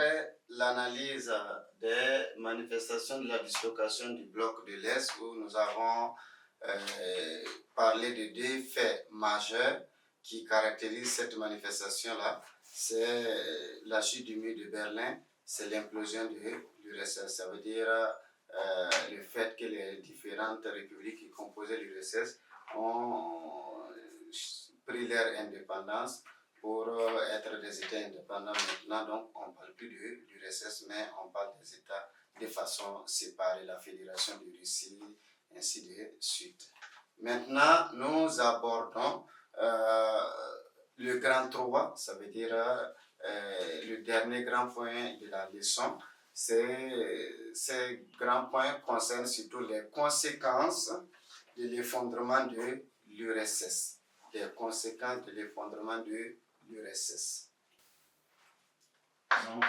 après l'analyse des manifestations de la dislocation du bloc de l'Est, où nous avons parlé de deux faits majeurs qui caractérisent cette manifestation-là, c'est la chute du mur de Berlin, c'est l'implosion de l'URSS. Ça veut dire le fait que les différentes républiques qui composaient l'URSS ont pris leur indépendance pour être des États indépendants maintenant. Donc on ne parle plus de l'URSS, mais on parle des États de façon séparée, la Fédération de Russie, ainsi de suite. Maintenant, nous abordons le grand 3, ça veut dire le dernier grand point de la leçon. Ces grands points concernent surtout les conséquences de l'effondrement de l'URSS. Les conséquences de l'effondrement de l'URSS. Donc,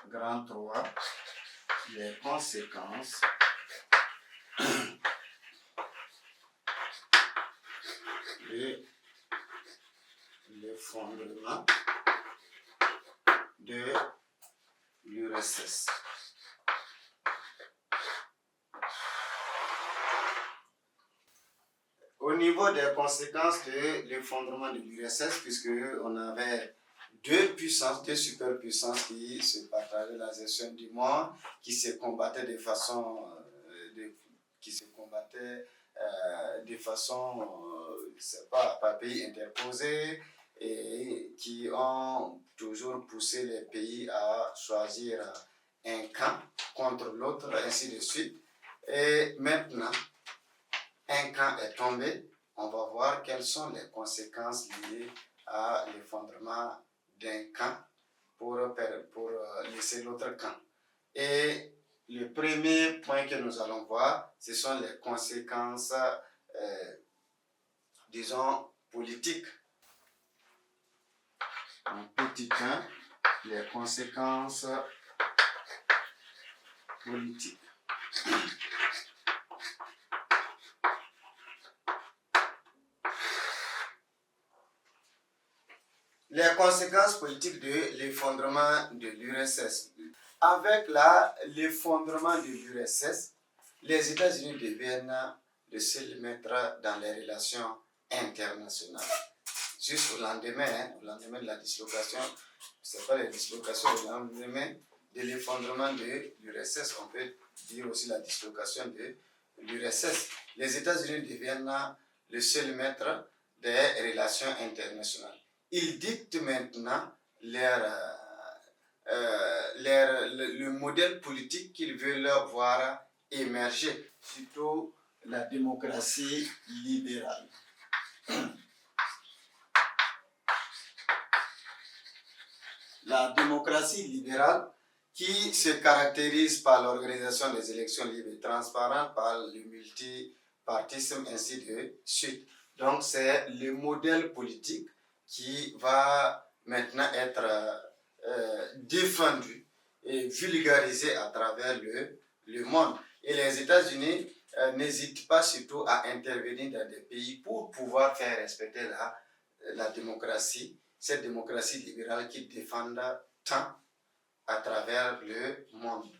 grand 3, les conséquences de l'effondrement de l'URSS. Au niveau des conséquences de l'effondrement de l'URSS, puisque on avait deux superpuissances qui se partageaient la gestion du monde, qui se combattaient de façon, c'est pas par pays interposés, et qui ont toujours poussé les pays à choisir un camp contre l'autre, ainsi de suite. Et maintenant, un camp est tombé, on va voir quelles sont les conséquences liées à l'effondrement d'un camp pour laisser l'autre camp. Et le premier point que nous allons voir, ce sont les conséquences, disons, politiques. En petit 1, les conséquences politiques. Les conséquences politiques de l'effondrement de l'URSS. Avec l'effondrement de l'URSS, les États-Unis deviennent le seul maître dans les relations internationales. Juste au lendemain de la dislocation, c'est pas la dislocation, au lendemain de l'effondrement de l'URSS, on peut dire aussi la dislocation de l'URSS. Les États-Unis deviennent le seul maître des relations internationales. Ils dictent maintenant le modèle politique qu'ils veulent voir émerger, surtout la démocratie libérale. La démocratie libérale qui se caractérise par l'organisation des élections libres et transparentes, par le multipartisme, ainsi de suite. Donc c'est le modèle politique qui va maintenant être défendu et vulgarisé à travers le monde. Et les États-Unis n'hésitent pas surtout à intervenir dans des pays pour pouvoir faire respecter la démocratie, cette démocratie libérale qu'ils défendent tant à travers le monde.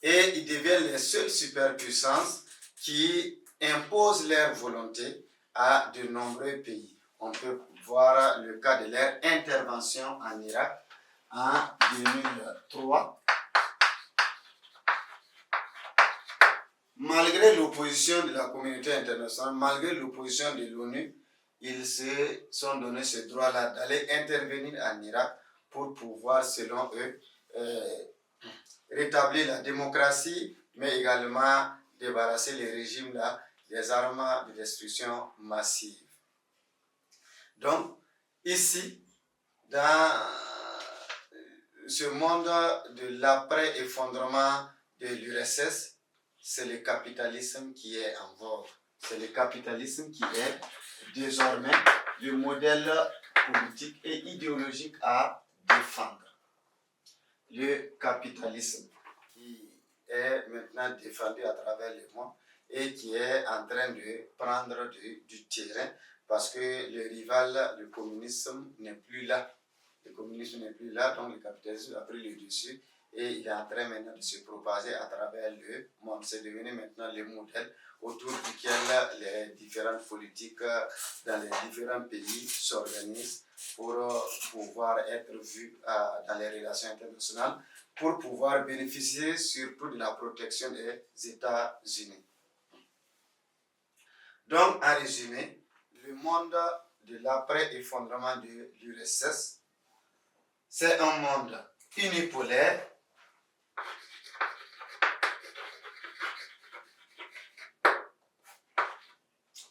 Et ils deviennent les seules superpuissances qui imposent leur volonté à de nombreux pays. On peut voir le cas de leur intervention en Irak en 2003. Malgré l'opposition de la communauté internationale, malgré l'opposition de l'ONU, ils se sont donné ce droit-là d'aller intervenir en Irak pour pouvoir, selon eux, rétablir la démocratie, mais également débarrasser les régimes-là des armes de destruction massive. Donc, ici, dans ce monde de l'après-effondrement de l'URSS, c'est le capitalisme qui est en vogue. C'est le capitalisme qui est désormais le modèle politique et idéologique à défendre. Le capitalisme qui est maintenant défendu à travers le monde et qui est en train de prendre du terrain parce que le rival, le communisme, n'est plus là. le communisme n'est plus là, donc le capitalisme a pris le dessus et il est en train maintenant de se propager à travers le monde. C'est devenu maintenant le modèle autour duquel les différentes politiques dans les différents pays s'organisent pour pouvoir être vues dans les relations internationales, pour pouvoir bénéficier surtout de la protection des États-Unis. Donc, en résumé, le monde de l'après-effondrement de l'URSS, c'est un monde unipolaire,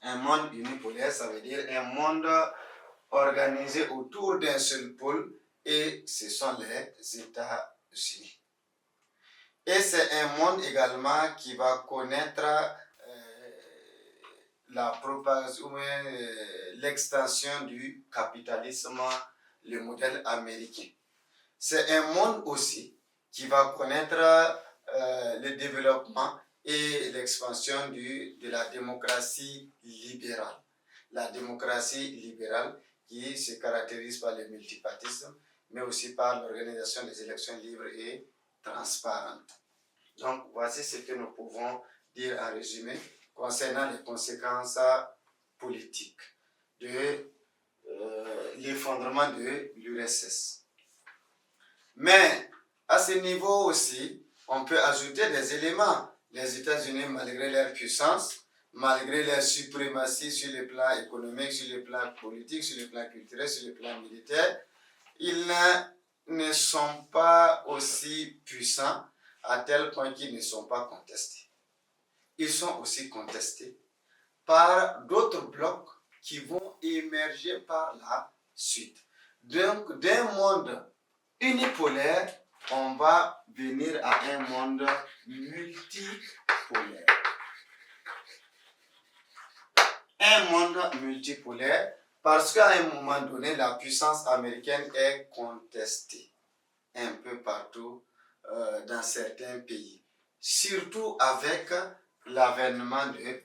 un monde unipolaire, ça veut dire un monde organisé autour d'un seul pôle, et ce sont les États-Unis. Et c'est un monde également qui va connaître la propagation, l'extension du capitalisme, le modèle américain. C'est un monde aussi qui va connaître le développement et l'expansion de la démocratie libérale. La démocratie libérale qui se caractérise par le multipartisme, mais aussi par l'organisation des élections libres et transparentes. Donc, voici ce que nous pouvons dire en résumé concernant les conséquences politiques de l'effondrement de l'URSS. Mais à ce niveau aussi, on peut ajouter des éléments. Les États-Unis, malgré leur puissance, malgré leur suprématie sur le plan économique, sur le plan politique, sur le plan culturel, sur le plan militaire, ils ne sont pas aussi puissants à tel point qu'ils ne sont pas contestés. Ils sont aussi contestés par d'autres blocs qui vont émerger par la suite. Donc, d'un monde unipolaire, on va venir à un monde multipolaire. Un monde multipolaire parce qu'à un moment donné, la puissance américaine est contestée un peu partout dans certains pays. Surtout avec l'avènement de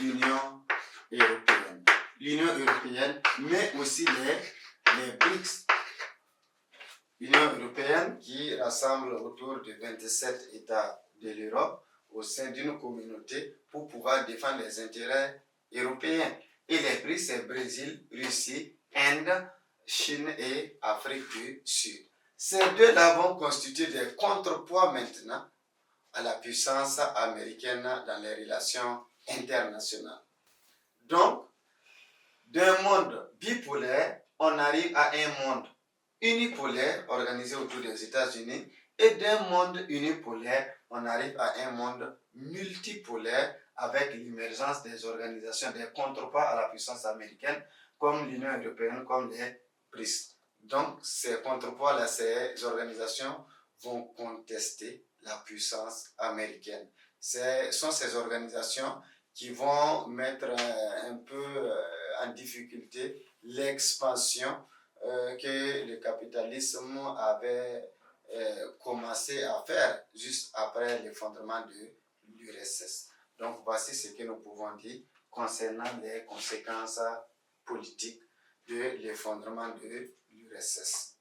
l'Union européenne. L'Union européenne, mais aussi les BRICS. L'Union européenne qui rassemble autour de 27 États de l'Europe au sein d'une communauté pour pouvoir défendre les intérêts européens. Et les BRICS, c'est Brésil, Russie, Inde, Chine et Afrique du Sud. Ces deux-là vont constituer des contrepoids maintenant à la puissance américaine dans les relations internationales. Donc, d'un monde bipolaire, on arrive à un monde unipolaire organisé autour des États-Unis, et d'un monde unipolaire, on arrive à un monde multipolaire avec l'émergence des organisations, des contrepoids à la puissance américaine, comme l'Union européenne, comme les BRICS. Donc, ces contrepoids-là, ces organisations vont contester la puissance américaine. Ce sont ces organisations qui vont mettre un peu en difficulté l'expansion que le capitalisme avait commencé à faire juste après l'effondrement de l'URSS. Donc voici ce que nous pouvons dire concernant les conséquences politiques de l'effondrement de l'URSS.